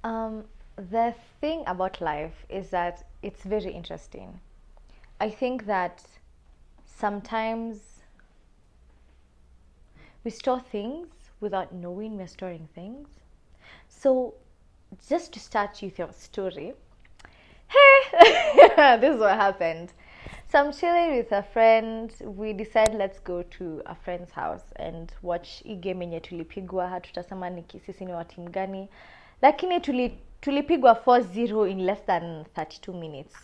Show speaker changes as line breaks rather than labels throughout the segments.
The thing about life is that it's very interesting. I think that sometimes we store things without knowing we're storing things. So, just to start with your story, hey, this is what happened. So I'm chilling with a friend. We decide let's go to a friend's house and watch hii game yenye tulipigwa. Hatutasema ni sisi ni wa timu gani, lakini tulipigwa 4-0 in less than 32 minutes.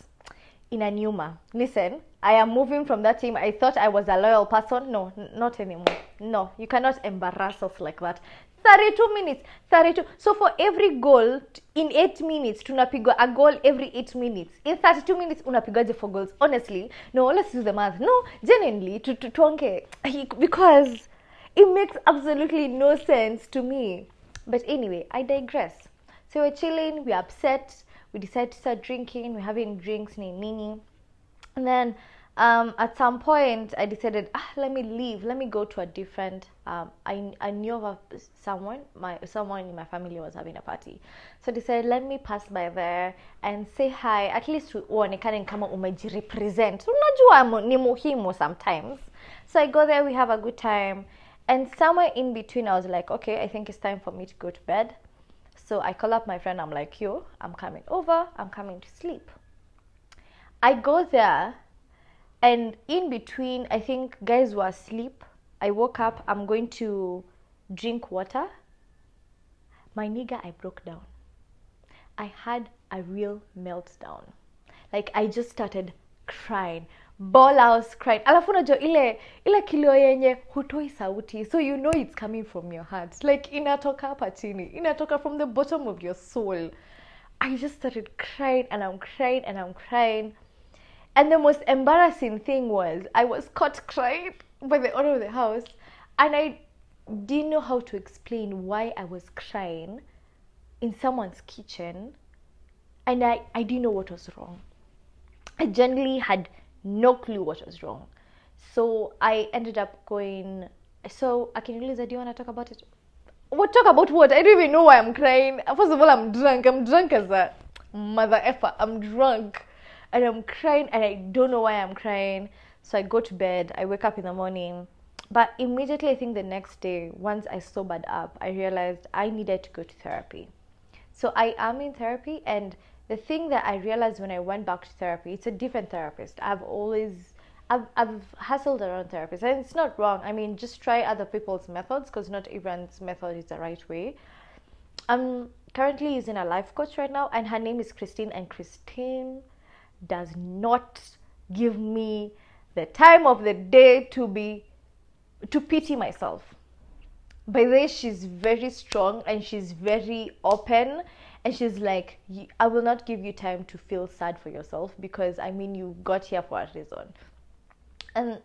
Inaniuma. Listen, I am moving from that team. I thought I was a loyal person. No, not anymore. No, you cannot embarrass us like that. 32 minutes. 32. So for every goal in 8 minutes, tunapigwa a goal every 8 minutes. In 32 minutes, unapigaje 4 goals. Honestly, no, let's do the math. No, genuinely, tuonge. Because it makes absolutely no sense to me. But anyway, I digress. So we're chilling, we're upset, we decide to start drinking, we're having drinks, nini. And then at some point, I decided, let me leave, let me go to a different, I knew of someone in my family was having a party. So I decided, let me pass by there and say hi, at least uonekane kama umejirepresent. Unajua ni muhimu sometimes. So I go there, we have a good time. And somewhere in between, I was like, okay, I think it's time for me to go to bed. So I call up my friend, I'm like, yo, I'm coming over, I'm coming to sleep. I go there, and in between, I think guys were asleep. I woke up, I'm going to drink water. My nigga, I broke down. I had a real meltdown. Like, I just started crying. Ball house crying. Alafu unajua ile kilio yenye hutoi sauti, so you know it's coming from your heart. Like inatoka hapa chini, inatoka from the bottom of your soul. I just started crying and I'm crying and I'm crying. And the most embarrassing thing was I was caught crying by the owner of the house, and I didn't know how to explain why I was crying in someone's kitchen, and I didn't know what was wrong. I genuinely had no clue what was wrong. So I ended up going, so Akiniuliza, do you want to talk about it? What, talk about what? I don't even know why I'm crying. First of all, I'm drunk as a mother effer. I'm drunk and I'm crying and I don't know why I'm crying. So I go to bed, I wake up in the morning. But immediately, I think the next day, once I sobered up, I realized I needed to go to therapy. So I am in therapy, and the thing that I realized when I went back to therapy, it's a different therapist. I've hustled around therapists, and it's not wrong. I mean, just try other people's methods, because not everyone's method is the right way. I'm currently using a life coach right now, and her name is Christine, and Christine does not give me the time of the day to pity myself. By the way, she's very strong and she's very open, and she's like, I will not give you time to feel sad for yourself, because I mean, you got here for a reason. And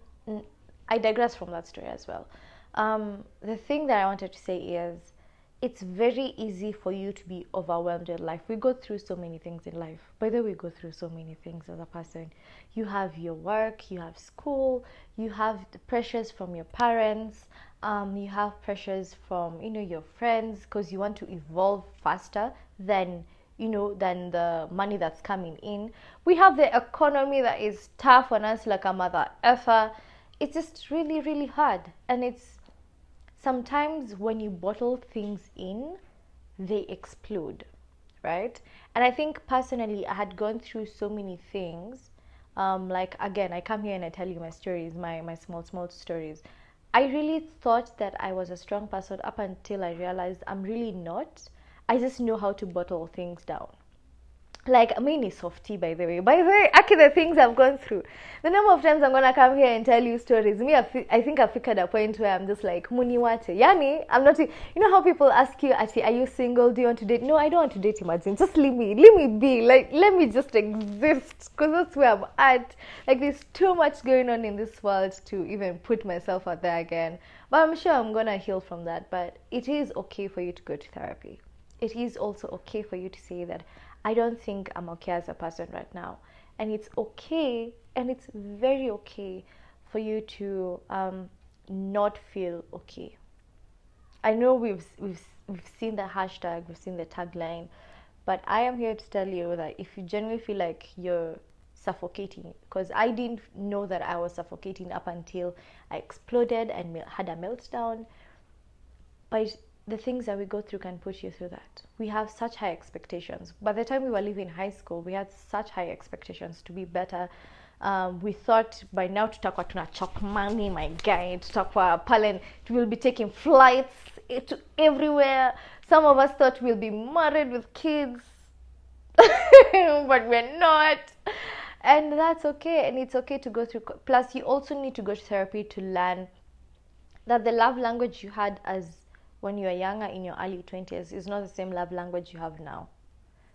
I digress from that story as well. The thing that I wanted to say is, it's very easy for you to be overwhelmed in life. We go through so many things in life. By the way, we go through so many things as a person. You have your work, you have school, you have the pressures from your parents, you have pressures from your friends, because you want to evolve faster than the money that's coming in. We have the economy that is tough on us like a mother effer. It's just really, really hard, and it's sometimes when you bottle things in, they explode, right? And I think personally, I had gone through so many things. Like, again, I come here and I tell you my stories, my small stories. I really thought that I was a strong person up until I realized I'm really not. I just know how to bottle things down. Like, I mean, it's softy, by the way. Actually, the things I've gone through. The number of times I'm going to come here and tell you stories. I think I've figured a point where I'm just like, Muniwate. Yani, I'm not, you know how people ask you, actually, are you single? Do you want to date? No, I don't want to date, imagine. Just leave me be. Like, let me just exist. Because that's where I'm at. Like, there's too much going on in this world to even put myself out there again. But I'm sure I'm going to heal from that. But it is okay for you to go to therapy. It is also okay for you to say that, I don't think I'm okay as a person right now. And it's okay, and it's very okay for you to not feel okay. I know we've seen the hashtag, we've seen the tagline, But I am here to tell you that if you genuinely feel like you're suffocating, because I didn't know that I was suffocating up until I exploded and had a meltdown. But the things that we go through can put you through that. We have such high expectations. By the time we were leaving high school, we had such high expectations to be better. We thought by now tutakuwa tunachok money, my guy, tutakuwa pale, we'll be taking flights to everywhere. Some of us thought we'll be married with kids, but we're not. And that's okay, and it's okay to go through. Plus, you also need to go to therapy to learn that the love language you had as when you were younger in your early 20s is not the same love language you have now,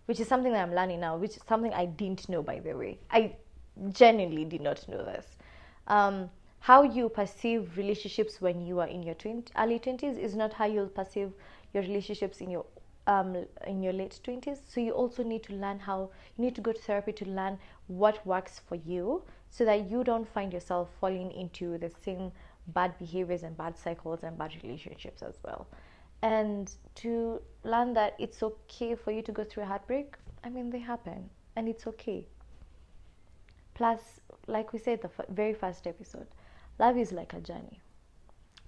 which is something that I'm learning now, which is something I didn't know, by the way. I genuinely did not know this. How you perceive relationships when you are in your early 20s is not how you'll perceive your relationships in your late 20s. So you also need to learn you need to go to therapy to learn what works for you, so that you don't find yourself falling into the same bad behaviors and bad cycles and bad relationships as well. And to learn that it's okay for you to go through a heartbreak. I mean, they happen, and it's okay. Plus, like we said the very first episode, love is like a journey.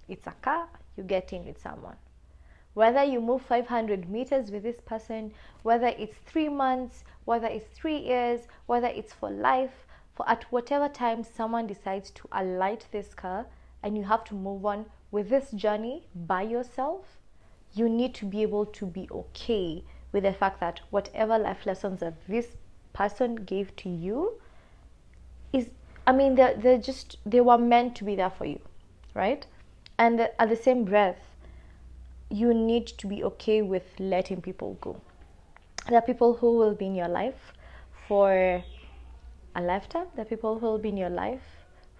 It's a car, you get in with someone. Whether you move 500 meters with this person, whether it's 3 months, whether it's 3 years, whether it's for life, for at whatever time someone decides to alight this car and you have to move on with this journey by yourself, you need to be able to be okay with the fact that whatever life lessons that this person gave to you is, I mean, they were meant to be there for you, right? And at the same breath, you need to be okay with letting people go. There are people who will be in your life for a lifetime. There are people who will be in your life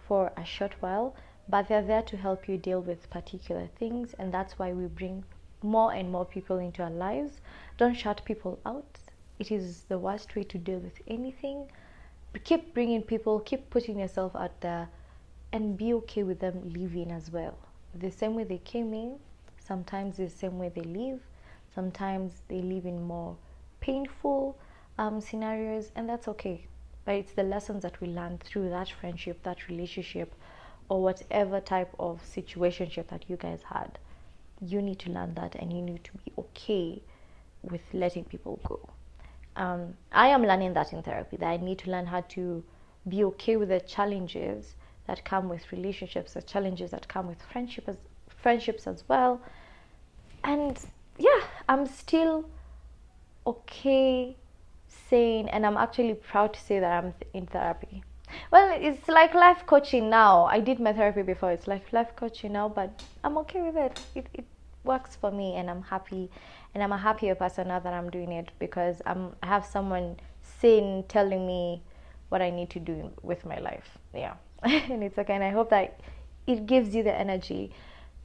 for a short while, but they're there to help you deal with particular things, and that's why we bring more and more people into our lives. Don't shut people out. It is the worst way to deal with anything. Keep bringing people, keep putting yourself out there, and be okay with them leaving as well. The same way they came in, sometimes the same way they leave. Sometimes they leave in more painful scenarios, and that's okay. But it's the lessons that we learn through that friendship, that relationship, or whatever type of situationship that you guys had. You need to learn that, and you need to be okay with letting people go. I am learning that in therapy, that I need to learn how to be okay with the challenges that come with relationships, the challenges that come with friendships as well. And yeah, I'm still okay saying, and I'm actually proud to say that I'm in therapy. Well, it's like life coaching now. I did my therapy before. It's like life coaching now, but I'm okay with it. It works for me, and I'm happy, and I'm a happier person now that I'm doing it, because I have someone telling me what I need to do with my life. Yeah. And it's okay, and I hope that it gives you the energy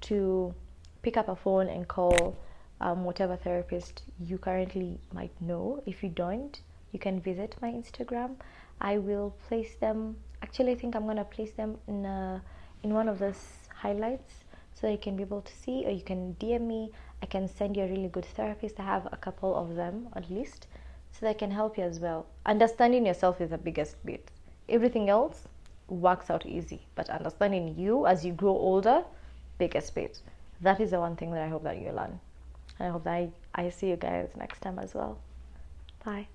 to pick up a phone and call whatever therapist you currently might know. If you don't, you can visit my Instagram. I will place them. Actually, I think I'm gonna place them in one of those highlights, so you can be able to see, or you can DM me. I can send you a really good therapist. I have a couple of them at least, so that can help you as well. Understanding yourself is the biggest bit. Everything else works out easy, but understanding you as you grow older, biggest bit. That is the one thing that I hope that you learn. And I hope that I see you guys next time as well. Bye.